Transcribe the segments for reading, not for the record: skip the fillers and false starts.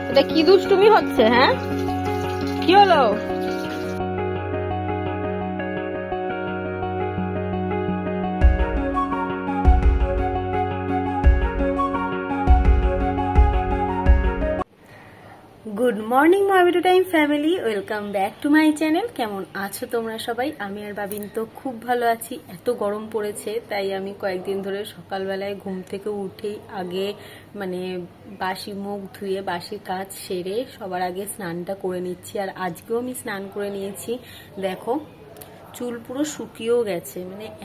এটা কি দুষ্টুমি হচ্ছে? হ্যাঁ, কি হলো? গুড মর্নিং ময়বিটো time family, welcome back to my channel. কেমন আছো তোমরা সবাই? আমি আর বাবিন তো খুব ভালো আছি। এত গরম পড়েছে তাই আমি কয়েকদিন ধরে সকালবেলায় ঘুম থেকে উঠেই আগে বাসি মুখ ধুয়ে বাসি কাজ সেরে সবার আগে স্নানটা করে নিচ্ছি। আর আজকেও আমি স্নান করে নিয়েছি। দেখো চুল পুরো শুকিয়েও গেছে,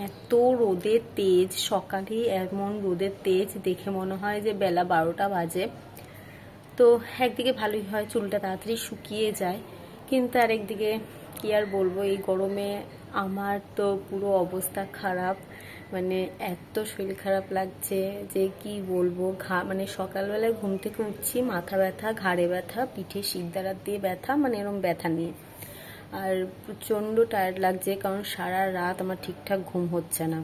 এত রোদের তেজ, সকালে এমন রোদের তেজ দেখে মনে হয় যে বেলা 12টা বাজে। তো একদিকে ভালোই হয়, চুলটা তাড়াতাড়ি শুকিয়ে যায়, কিন্তু আরেকদিকে কি আর বলবো, এই গরমে আমার তো পুরো অবস্থা খারাপ। এত শরীর খারাপ লাগছে যে কি বলবো। সকালবেলায় ঘুম থেকে উঠছি, মাথা ব্যথা, ঘাড়ে ব্যথা, পিঠে শিরদাঁড়া দিয়ে ব্যথা, এরকম ব্যথা নিয়ে। আর প্রচণ্ড টায়ার্ড লাগছে, কারণ সারা রাত আমার ঠিকঠাক ঘুম হচ্ছে না।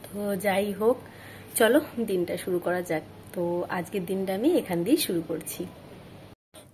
তো যাই হোক, চলো দিনটা শুরু করা যাক। তো আজকের দিনটা আমি এখান দিয়ে শুরু করছি।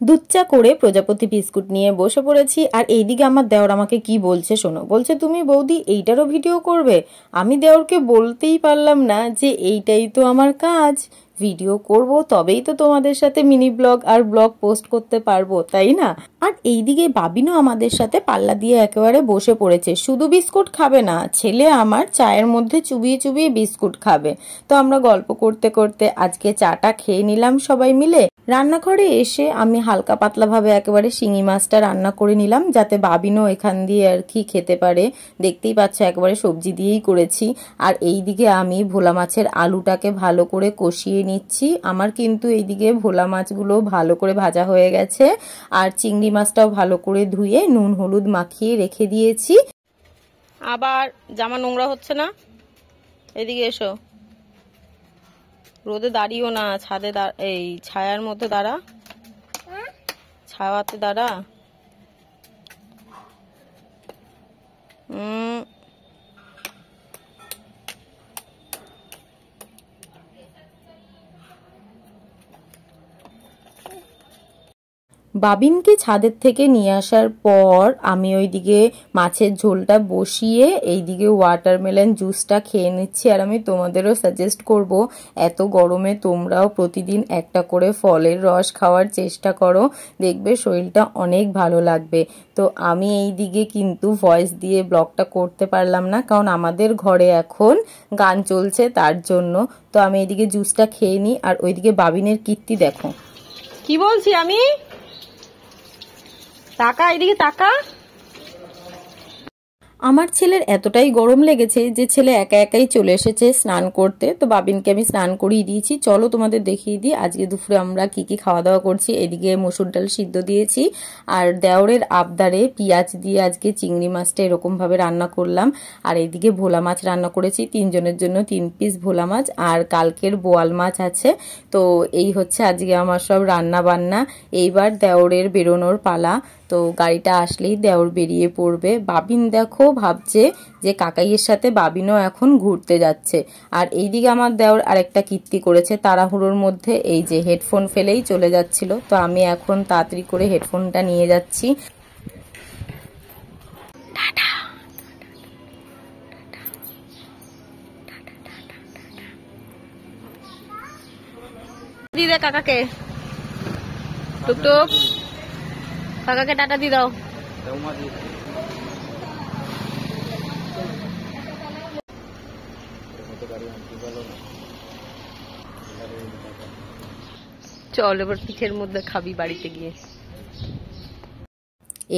দুধ চা করে প্রজাপতি বিস্কুট নিয়ে বসে পড়েছি। আর এইদিকে আমার দেওর আমাকে কি বলছে শোনো। বলছে, তুমি বৌদি এইটারও ভিডিও করবে? আমি দেওরকে বলতেই পারলাম না যে এইটাই তো আমার কাজ, ভিডিও করব, তবেই তো তোমাদের সাথে মিনি ব্লগ আর ব্লগ পোস্ট করতে পারবো, তাই না? আর এইদিকে বাবিনও আমাদের সাথে পাল্লা দিয়ে একেবারে বসে পড়েছে। শুধু বিস্কুট খাবে না, ছেলে আমার চায়ের মধ্যে চুবিয়ে চুবিয়ে বিস্কুট খাবে। তো আমরা গল্প করতে করতে আজকে চাটা খেয়ে নিলাম সবাই মিলে। রান্নাঘরে এসে আমি হালকা পাতলা ভাবে একেবারে শিঙি মাছটা রান্না করে নিলাম, যাতে বাবিনও এখান দিয়ে আর কি খেতে পারে। দেখতেই পাচ্ছ একেবারে সবজি দিয়েই করেছি। আর এইদিকে আমি ভোলা মাছের আলুটাকে ভালো করে কষিয়ে নিচ্ছি। আমার কিন্তু এইদিকে ভোলা মাছগুলো ভালো করে ভাজা হয়ে গেছে। আর চিংড়ি মাছটাও ভালো করে ধুয়ে নুন হলুদ মাখিয়ে রেখে দিয়েছি। আবার জামা নোংরা হচ্ছে না? এদিকে এসো, রোদে দাঁড়িয়েও না, ছাদে এই ছায়ার মধ্যে দাঁড়া, ছায়াতে দাঁড়া। বাবিনকে ছাদের থেকে নিয়ে আসার পর আমি ওইদিকে মাছের ঝোলটা বসিয়ে এইদিকে ওয়াটারমেলন জুসটা খেয়ে নিচ্ছি। আর আমি তোমাদেরও সাজেস্ট করব, এত গরমে তোমরাও প্রতিদিন একটা করে ফলের রস খাওয়ার চেষ্টা করো, দেখবে শরীরটা অনেক ভালো লাগবে। তো আমি এইদিকে কিন্তু ভয়েস দিয়ে ব্লগটা করতে পারলাম না, কারণ আমাদের ঘরে এখন গান চলছে, তার জন্য। তো আমি এইদিকে জুসটা খেয়ে নিই। আর ওইদিকে বাবিনের কীর্তি দেখো। কি বলছি আমি? তাকা, এদিকে তাকা। আমার ছেলের এতটাই গরম লেগেছে যে ছেলে একা একাই চলে এসেছে স্নান করতে। তো বাবিনকে আমি স্নান করিয়ে দিয়েছি। চলো তোমাদের দেখিয়ে দিই আজকে দুপুরে আমরা কি কি খাওয়া দাওয়া করছি। এদিকে মসুর ডাল সিদ্ধ দিয়েছি, আর দেওরের আবদারে পেঁয়াজ দিয়ে আজকে চিংড়ি মাছটা এরকম ভাবে রান্না করলাম। আর এদিকে ভোলা মাছ রান্না করেছি, 3 জনের জন্য 3 পিস ভোলা মাছ, আর কালকের বোয়াল মাছ আছে। তো এই হচ্ছে আজকে আমার সব রান্না বান্না। এইবার দেওরের বেরোনোর পালা। তো গাড়িটা আসলেই দেওর বেরিয়ে পড়বে। বাবিন দেখো ভাবছে যে কাকাইয়ের সাথে বাবিনও এখন ঘুরতে যাচ্ছে। আর এইদিকে আমার দেওর আরেকটা কীর্তি করেছে, তাড়াহুড়োর মধ্যে এই যে হেডফোন ফেলেই চলে যাচ্ছিল। তো আমি এখন তাড়াতাড়ি করে হেডফোনটা নিয়ে যাচ্ছি। দিদা কাকাকে টুকটুক, কাকাকে টাটা দিয়ে দাও। চল এবার পিঠের মধ্যে খাবি বাড়িতে গিয়ে।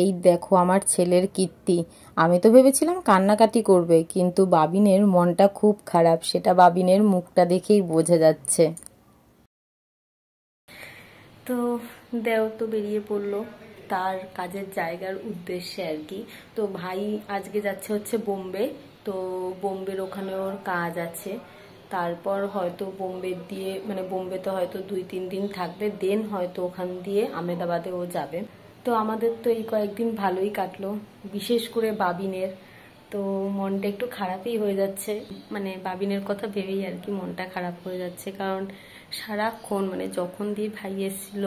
এই দেখো আমার ছেলের কীর্তি। আমি তো ভেবেছিলাম কান্নাকাটি করবে, কিন্তু বাবিনের মনটা খুব খারাপ, সেটা বাবিনের মুখটা দেখেই বোঝা যাচ্ছে। তো দেও তো বেরিয়ে পড়লো তার কাজের জায়গার উদ্দেশ্যে আর কি। তো ভাই আজকে যাচ্ছে হচ্ছে বোম্বে। তো বোম্বের ওখানে ওর কাজ আছে। তারপর হয়তো বোম্বেতে হয়তো 2-3 দিন থাকবে, দেন হয়তো ওখান দিয়ে আহমেদাবাদে ও যাবে। তো আমাদের তো এই কয়েকদিন ভালোই কাটলো, বিশেষ করে বাবিনের। তো মনটা একটু খারাপই হয়ে যাচ্ছে, মানে বাবিনের কথা ভেবেই আর কি মনটা খারাপ হয়ে যাচ্ছে। কারণ সারাক্ষণ মানে যখন দিয়ে ভাই এসেছিল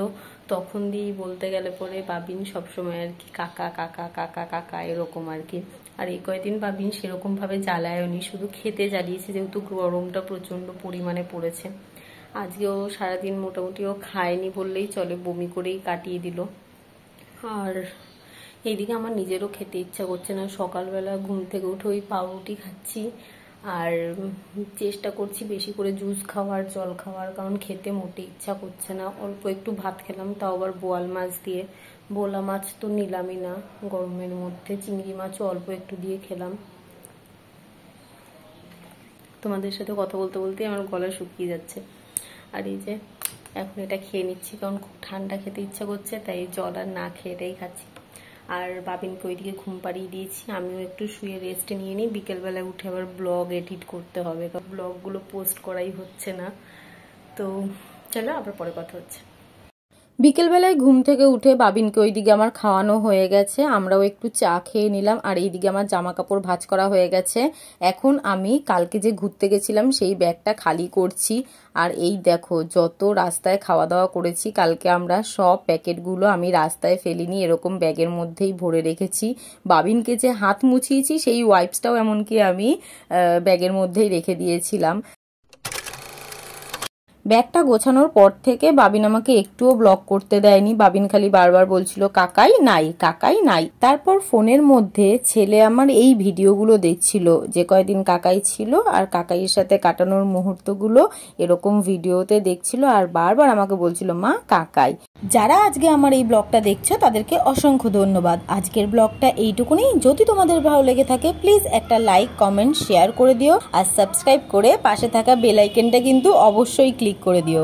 তখন দিয়েই বলতে গেলে পরে বাবিন সবসময় আর কি কাকা কাকা কাকা কাকা এরকম আর কি। আর এই কয়েকদিন বাবিন সেরকমভাবে জ্বালায়নি, শুধু খেতে জ্বালিয়েছে, যেহেতু গরমটা প্রচণ্ড পরিমাণে পড়েছে। আজকেও সারাদিন মোটামুটি ও খায়নি বললেই চলে, বমি করেই কাটিয়ে দিল। আর এইদিকে আমার নিজেরও খেতে ইচ্ছা করছে না, সকালবেলা ঘুম থেকে উঠে ওই পাউরুটি খাচ্ছি আর চেষ্টা করছি বেশি করে জুস খাওয়ার, জল খাওয়ার, কারণ খেতে মোটে ইচ্ছা করছে না। অল্প একটু ভাত খেলাম, তাও আবার বোয়াল মাছ দিয়ে। ভোলা মাছ তো নিলামই না গরমের মধ্যে, চিংড়ি মাছও অল্প একটু দিয়ে খেলাম। তোমাদের সাথে কথা বলতে বলতেই আমার গলা শুকিয়ে যাচ্ছে। আর এই যে এখন এটা খেয়ে নিচ্ছি, কারণ খুব ঠান্ডা খেতে ইচ্ছা করছে, তাই জল আর না খেয়ে এটাই খাচ্ছি। আর বাবিনকে ওইদিকে ঘুম পাড়িয়ে দিয়েছি, আমিও একটু শুয়ে রেস্ট নিয়ে নিই। বিকেলবেলায় উঠে আবার ব্লগ এডিট করতে হবে, কারণ ব্লগগুলো পোস্ট করাই হচ্ছে না। তো চলো আবার পরে কথা হচ্ছে। বিকেলবেলায় ঘুম থেকে উঠে বাবিনকে ওইদিকে আমার খাওয়ানো হয়ে গেছে, আমরাও একটু চা খেয়ে নিলাম। আর এইদিকে আমার জামা কাপড় ভাঁজ করা হয়ে গেছে। এখন আমি কালকে যে ঘুরতে গেছিলাম সেই ব্যাগটা খালি করছি। আর এই দেখো যত রাস্তায় খাওয়া দাওয়া করেছি কালকে আমরা, সব প্যাকেটগুলো আমি রাস্তায় ফেলিনি, এরকম ব্যাগের মধ্যেই ভরে রেখেছি। বাবিনকে যে হাত মুছিয়েছি সেই ওয়াইপসটাও এমনকি আমি ব্যাগের মধ্যেই রেখে দিয়েছিলাম। ব্যাগটা গোছানোর পর থেকে বাবিন আমাকে একটুও ব্লক করতে দেয়নি। বাবিন খালি বারবার বলছিল কাকাই নাই, কাকাই নাই। তারপর ফোনের মধ্যে ছেলে আমার এই ভিডিওগুলো দেখছিল, যে কয়দিন কাকাই ছিল আর কাকাইয়ের সাথে কাটানোর মুহূর্তগুলো এরকম ভিডিওতে দেখছিল, আর বারবার আমাকে বলছিল মা কাকাই। যারা আজকে আমার এই ব্লগটা দেখছো তাদেরকে অসংখ্য ধন্যবাদ। আজকের ব্লগটা এইটুকুনি। যদি তোমাদের ভালো লেগে থাকে প্লিজ একটা লাইক, কমেন্ট, শেয়ার করে দিও, আর সাবস্ক্রাইব করে পাশে থাকা বেল আইকনটা কিন্তু অবশ্যই ক্লিক করে দিও।